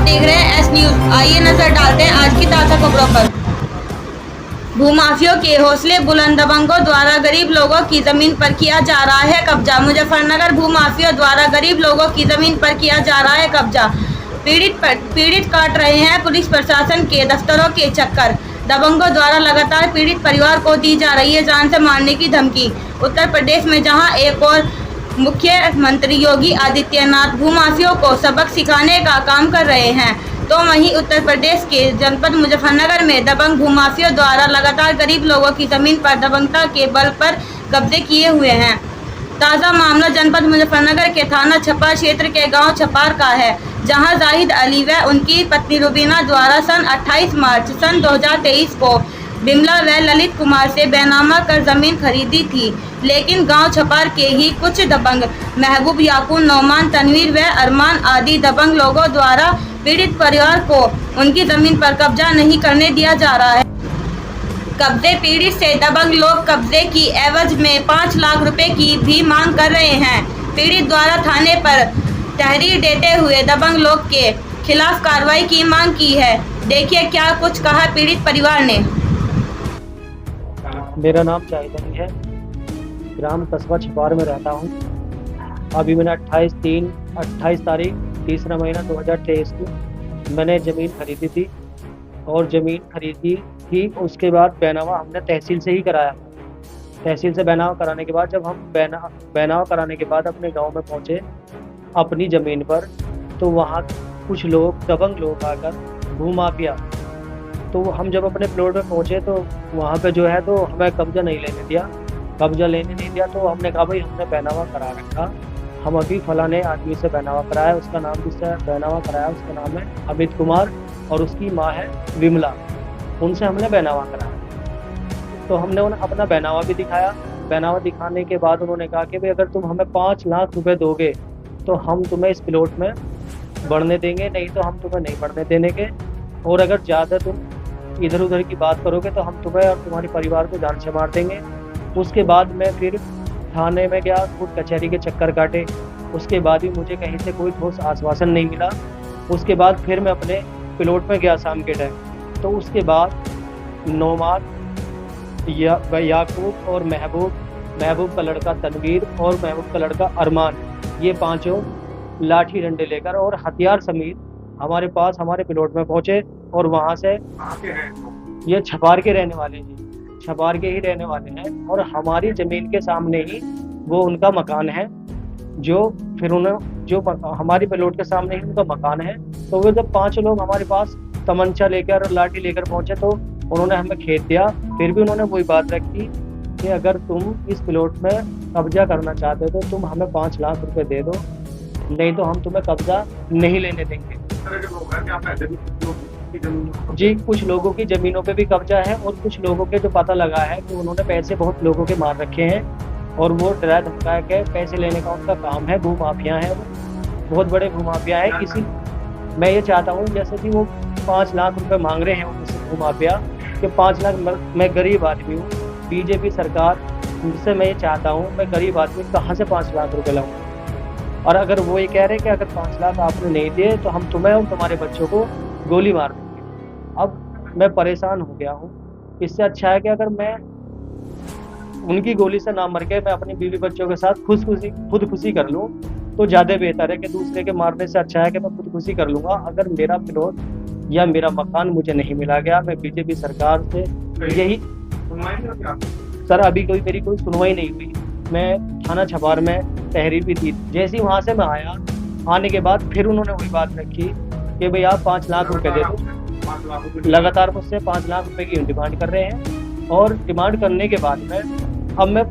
देख रहे हैं एस न्यूज। आइए नजर डालते हैं आज की ताज़ा खबरों पर। भूमाफियों के हौसले बुलंद, दबंगों द्वारा गरीब लोगों की जमीन पर किया जा रहा है कब्जा। मुजफ्फरनगर भूमाफियों द्वारा गरीब लोगों की जमीन पर किया जा रहा है कब्जा। पीड़ित काट रहे हैं पुलिस प्रशासन के दफ्तरों के चक्कर। दबंगों द्वारा लगातार पीड़ित परिवार को दी जा रही है जान से मारने की धमकी। उत्तर प्रदेश में जहां एक और मुख्यमंत्री योगी आदित्यनाथ भूमाफियों को सबक सिखाने का काम कर रहे हैं, तो वहीं उत्तर प्रदेश के जनपद मुजफ्फरनगर में दबंग भूमाफियों द्वारा लगातार गरीब लोगों की जमीन पर दबंगता के बल पर कब्जे किए हुए हैं। ताज़ा मामला जनपद मुजफ्फरनगर के थाना छपार क्षेत्र के गांव छपार का है, जहां जाहिद अली व उनकी पत्नी रुबीना द्वारा सन 28 मार्च सन 2023 को बिमला व ललित कुमार से बैनामा कर जमीन खरीदी थी, लेकिन गांव छपार के ही कुछ दबंग महबूब, याकूब, नौमान, तनवीर व अरमान आदि दबंग लोगों द्वारा पीड़ित परिवार को उनकी जमीन पर कब्जा नहीं करने दिया जा रहा है। कब्जे पीड़ित से दबंग लोग कब्जे की एवज में 5 लाख रुपए की भी मांग कर रहे हैं। पीड़ित द्वारा थाने पर तहरीर देते हुए दबंग लोग के खिलाफ कार्रवाई की मांग की है। देखिए क्या कुछ कहा पीड़ित परिवार ने। मेरा नाम जाहिद अली है, ग्राम कस्बा छपार में रहता हूँ। अभी मैंने 28 तारीख तीसरा महीना 2023 को मैंने ज़मीन खरीदी थी और ज़मीन खरीदी थी। उसके बाद बैनामा हमने तहसील से ही कराया। तहसील से बैनामा कराने के बाद जब हम बैनामा कराने के बाद अपने गांव में पहुँचे अपनी ज़मीन पर, तो वहाँ कुछ लोग दबंग लोग आकर भूमाफिया, तो हम जब अपने प्लॉट में पहुँचे तो वहाँ पे जो है तो हमें कब्जा लेने नहीं दिया। तो हमने कहा भाई हमने बैनामा करा रखा, हम अभी फलाने आदमी से बैनामा कराया, उसका नाम जिससे बैनामा कराया उसका नाम है अमित कुमार और उसकी माँ है विमला, उनसे हमने बैनामा कराया। तो हमने उन्हें अपना बैनामा भी दिखाया। बैनामा दिखाने के बाद उन्होंने कहा कि भाई अगर तुम हमें 5 लाख रुपए दोगे तो हम तुम्हें इस प्लॉट में बढ़ने देंगे, नहीं तो हम तुम्हें नहीं बढ़ने देने के, और अगर ज़्यादा तुम इधर उधर की बात करोगे तो हम तुम्हें और तुम्हारे परिवार को जान से मार देंगे। उसके बाद मैं फिर थाने में गया, खुद कचहरी के चक्कर काटे। उसके बाद भी मुझे कहीं से कोई ठोस आश्वासन नहीं मिला। उसके बाद फिर मैं अपने प्लॉट में गया शाम के टाइम, तो उसके बाद नौमान, याकूब और महबूब का लड़का तनवीर और महबूब का लड़का अरमान, ये पांचों लाठी डंडे लेकर और हथियार समेत हमारे पास हमारे प्लॉट में पहुंचे। और वहां से ये छपार के रहने वाले जी, छपार के ही रहने वाले हैं, और हमारी ज़मीन के सामने ही वो उनका मकान है, जो फिर उन्हें जो हमारी प्लॉट के सामने ही उनका मकान है। तो वो जब 5 लोग हमारे पास तमंचा लेकर और लाठी लेकर पहुंचे तो उन्होंने हमें खेत दिया। फिर भी उन्होंने वही बात रखी कि अगर तुम इस प्लॉट में कब्जा करना चाहते हो तो तुम हमें 5 लाख रुपए दे दो, नहीं तो हम तुम्हें कब्जा नहीं लेने देंगे। जी, कुछ लोगों की ज़मीनों पे भी कब्जा है और कुछ लोगों के जो पता लगा है कि उन्होंने पैसे बहुत लोगों के मार रखे हैं और वो डरा धमका के पैसे लेने का उनका काम है। भूमाफिया है, वो बहुत बड़े भूमाफिया है। मैं ये चाहता हूँ जैसे कि वो 5 लाख रुपए मांग रहे हैं उनसे भूमाफिया कि 5 लाख, मैं गरीब आदमी हूँ, बीजेपी सरकार से मैं ये चाहता हूँ, मैं गरीब आदमी कहाँ से 5 लाख रुपए लाऊँ? और अगर वो ये कह रहे हैं कि अगर 5 लाख आपने नहीं दिए तो हम तुम्हें और तुम्हारे बच्चों को गोली मार देंगे। अब मैं परेशान हो गया हूँ। इससे अच्छा है कि अगर मैं उनकी गोली से ना मर के मैं अपनी बीवी बच्चों के साथ खुदकुशी कर लूँ तो ज़्यादा बेहतर है कि दूसरे के मारने से अच्छा है कि मैं खुदकुशी कर लूँगा। अगर मेरा प्लॉट या मेरा मकान मुझे नहीं मिला गया, मैं बीजेपी सरकार से यही सर, अभी मेरी कोई सुनवाई नहीं हुई। मैं थाना छपार में तहरीर भी दी। जैसे ही वहाँ से मैं आया, आने के बाद फिर उन्होंने वही बात रखी कि भाई आप 5 लाख रुपए दे दो। लगातार मुझसे 5 लाख रुपए की डिमांड कर रहे हैं और डिमांड करने के बाद में अब मैं